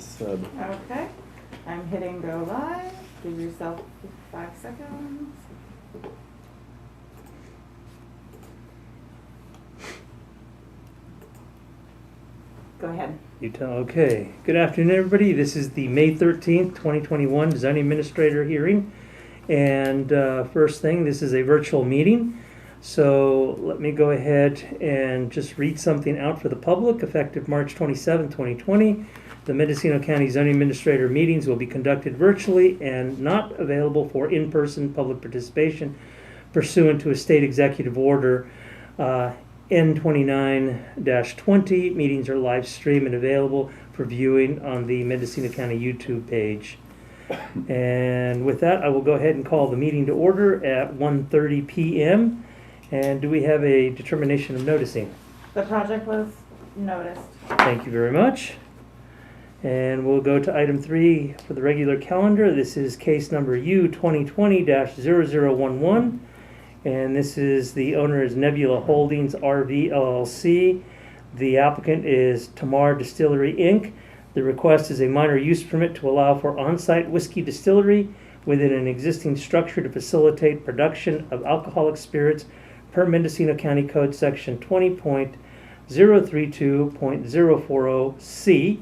sub. Okay, I'm hitting go live. Give yourself 5 seconds. Go ahead. Okay. Good afternoon, everybody. This is the May 13th, 2021 Zoning Administrator hearing. And first thing, this is a virtual meeting. So let me go ahead and just read something out for the public. Effective March 27, 2020, the Mendocino County Zoning Administrator meetings will be conducted virtually and not available for in-person public participation pursuant to a state executive order N29-20. Meetings are live streamed and available for viewing on the Mendocino County YouTube page. And with that, I will go ahead and call the meeting to order at 1:30 p.m. And do we have a determination of noticing? The project was noticed. Thank you very much. And we'll go to item 3 for the regular calendar. This is case number U 2020-0011. And this is the owner is Nebula Holdings RV LLC. The applicant is Tamar Distillery Inc. The request is a minor use permit to allow for on-site whiskey distillery within an existing structure to facilitate production of alcoholic spirits per Mendocino County Code Section 20.032.040C.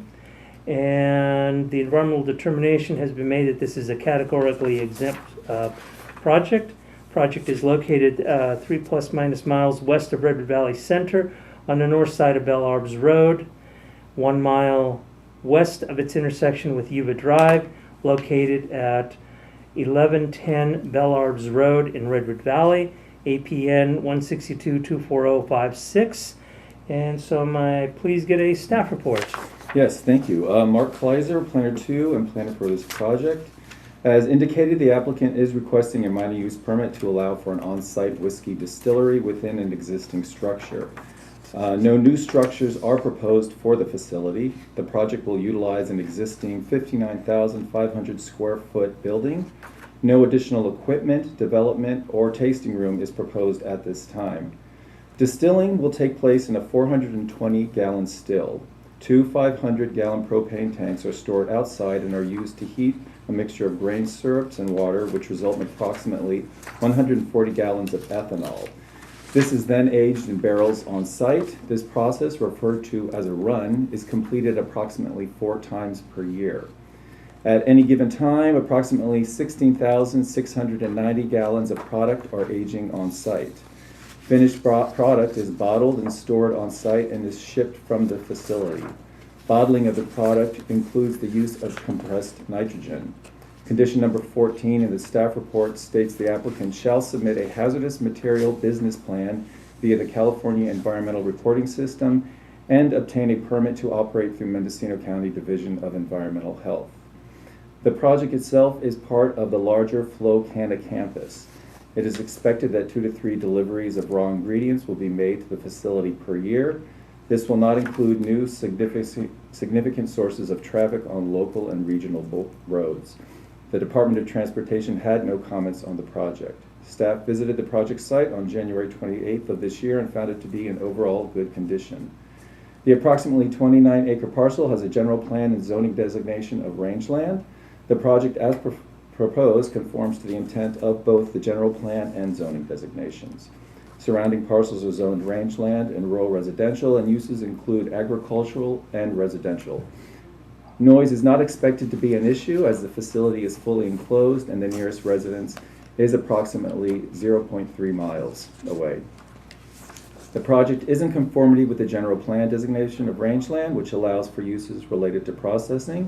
And the environmental determination has been made that this is a categorically exempt project. Project is located 3± miles west of Redwood Valley Center on the north side of Bell Arbs Road, 1 mile west of its intersection with Yuba Drive, located at 1110 Bell Arbs Road in Redwood Valley, APN 162-24056. And so may I please get a staff report? Yes, thank you. Mark Kleiser, Planner 2 and Planner for this project. As indicated, the applicant is requesting a minor use permit to allow for an on-site whiskey distillery within an existing structure. No new structures are proposed for the facility. The project will utilize an existing 59,500 square foot building. No additional equipment, development, or tasting room is proposed at this time. Distilling will take place in a 420-gallon still. 2 500-gallon propane tanks are stored outside and are used to heat a mixture of grain syrups and water, which result in approximately 140 gallons of ethanol. This is then aged in barrels on site. This process, referred to as a run, is completed approximately 4 times per year. At any given time, approximately 16,690 gallons of product are aging on site. Finished product is bottled and stored on site and is shipped from the facility. Bottling of the product includes the use of compressed nitrogen. Condition number 14 in the staff report states the applicant shall submit a hazardous material business plan via the California Environmental Reporting System and obtain a permit to operate through Mendocino County Division of Environmental Health. The project itself is part of the larger Flow Canada campus. It is expected that 2 to 3 deliveries of raw ingredients will be made to the facility per year. This will not include new significant sources of traffic on local and regional roads. The Department of Transportation had no comments on the project. Staff visited the project site on January 28th of this year and found it to be in overall good condition. The approximately 29-acre parcel has a general plan and zoning designation of rangeland. The project, as proposed, conforms to the intent of both the general plan and zoning designations. Surrounding parcels are zoned rangeland and rural residential, and uses include agricultural and residential. Noise is not expected to be an issue as the facility is fully enclosed and the nearest residence is approximately 0.3 miles away. The project is in conformity with the general plan designation of rangeland, which allows for uses related to processing.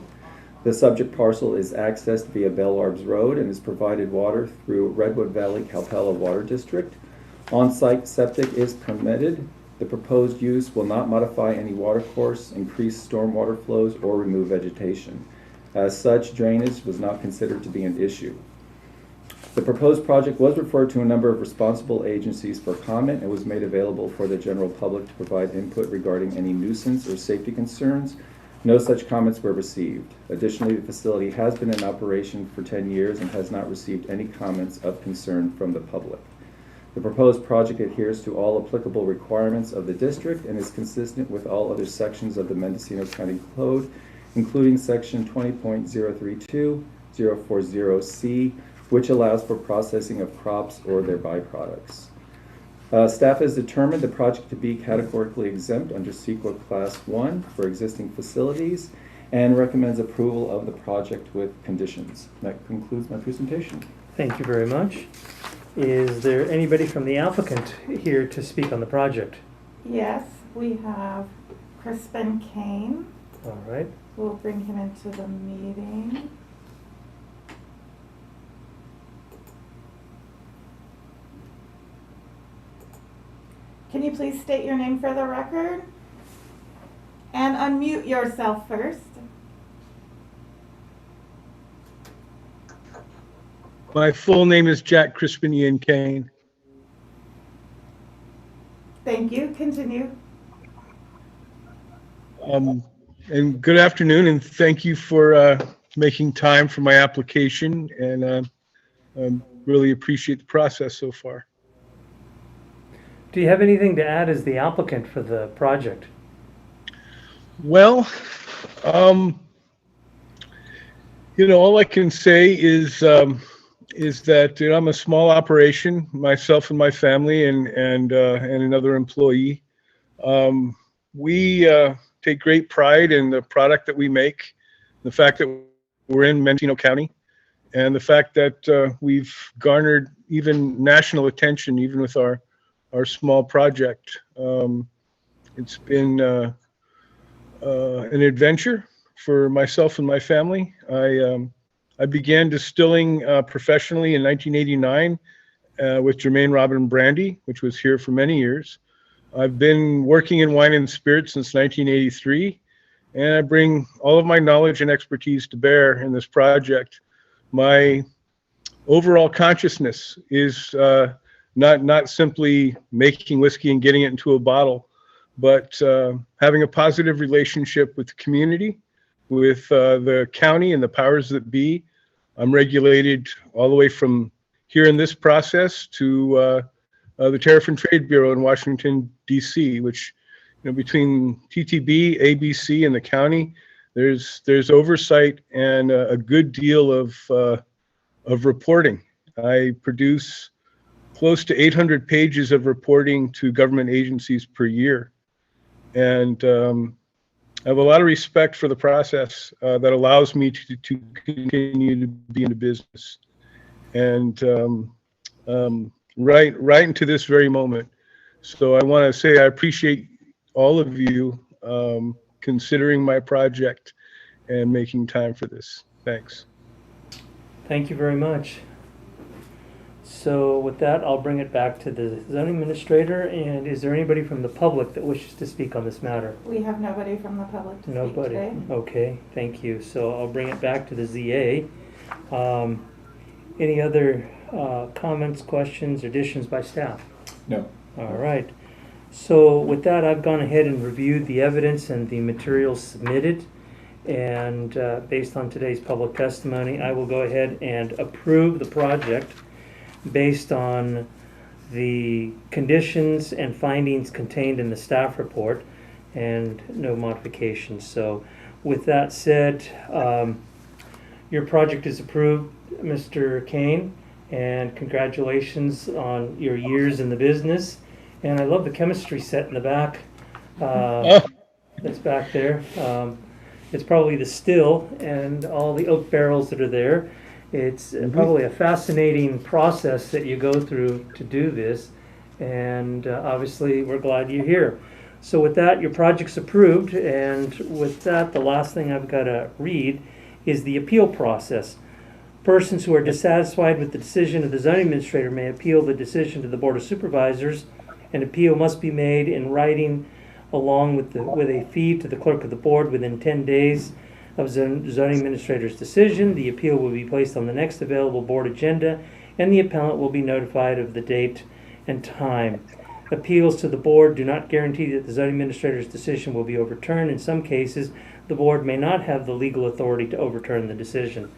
The subject parcel is accessed via Bell Arbs Road and is provided water through Redwood Valley Calpella Water District. On-site septic is permitted. The proposed use will not modify any water course, increase stormwater flows, or remove vegetation. As such, drainage was not considered to be an issue. The proposed project was referred to a number of responsible agencies for comment and was made available for the general public to provide input regarding any nuisance or safety concerns. No such comments were received. Additionally, the facility has been in operation for 10 years and has not received any comments of concern from the public. The proposed project adheres to all applicable requirements of the district and is consistent with all other sections of the Mendocino County Code including section 20.032.040C, which allows for processing of crops or their byproducts. Staff has determined the project to be categorically exempt under CEQA Class 1 for existing facilities and recommends approval of the project with conditions. That concludes my presentation. Thank you very much. Is there anybody from the applicant here to speak on the project? Yes, we have Crispin Kane. All right. We'll bring him into the meeting. Can you please state your name for the record? And unmute yourself first. My full name is Jack Crispin Ian Kane. Thank you. Continue. And good afternoon, and thank you for making time for my application, and really appreciate the process so far. Do you have anything to add as the applicant for the project? Well, all I can say is that I'm a small operation, myself and my family, and another employee. We take great pride in the product that we make, the fact that we're in Mendocino County, and the fact that we've garnered even national attention, even with our small project. It's been an adventure for myself and my family. I began distilling professionally in 1989 with Jermaine Robin Brandy, which was here for many years. I've been working in wine and spirits since 1983, and I bring all of my knowledge and expertise to bear in this project. My overall consciousness is not simply making whiskey and getting it into a bottle, but having a positive relationship with the community, with the county and the powers that be. I'm regulated all the way from here in this process to the Tariff and Trade Bureau in Washington, D.C., which, between TTB, ABC, and the county, there's oversight and a good deal of reporting. I produce close to 800 pages of reporting to government agencies per year. And I have a lot of respect for the process that allows me to continue to be in the business. And right into this very moment. So I want to say I appreciate all of you considering my project and making time for this. Thanks. Thank you very much. So with that, I'll bring it back to the zoning administrator. And is there anybody from the public that wishes to speak on this matter? We have nobody from the public to Nobody. speak today. Okay, thank you. So I'll bring it back to the ZA. Any other comments, questions, additions by staff? No. All right. So with that, I've gone ahead and reviewed the evidence and the materials submitted. And based on today's public testimony, I will go ahead and approve the project based on the conditions and findings contained in the staff report and no modifications. So with that said, your project is approved, Mr. Kane, and congratulations on your years in the business. And I love the chemistry set in the back. That's back there. It's probably the still and all the oak barrels that are there. It's probably a fascinating process that you go through to do this, and obviously we're glad you're here. So with that, your project's approved, and with that, the last thing I've got to read is the appeal process. Persons who are dissatisfied with the decision of the zoning administrator may appeal the decision to the Board of Supervisors. An appeal must be made in writing along with a fee to the clerk of the board within 10 days of zoning administrator's decision. The appeal will be placed on the next available board agenda, and the appellant will be notified of the date and time. Appeals to the board do not guarantee that the zoning administrator's decision will be overturned. In some cases, the board may not have the legal authority to overturn the decision.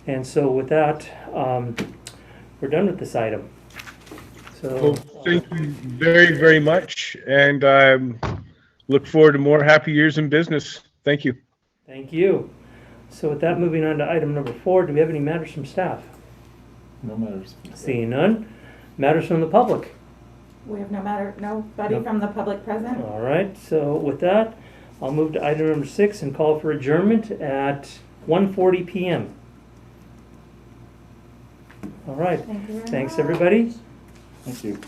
And so with that, we're done with this item. So Well, thank you very, very much, and look forward to more happy years in business. Thank you. Thank you. So with that, moving on to item number 4, do we have any matters from staff? No matters. Seeing none. Matters from the public. We have nobody Nope. from the public present? All right, so with that, I'll move to item number 6 and call for adjournment at 1:40 p.m. All right, Thank you very thanks much. everybody. Thank you.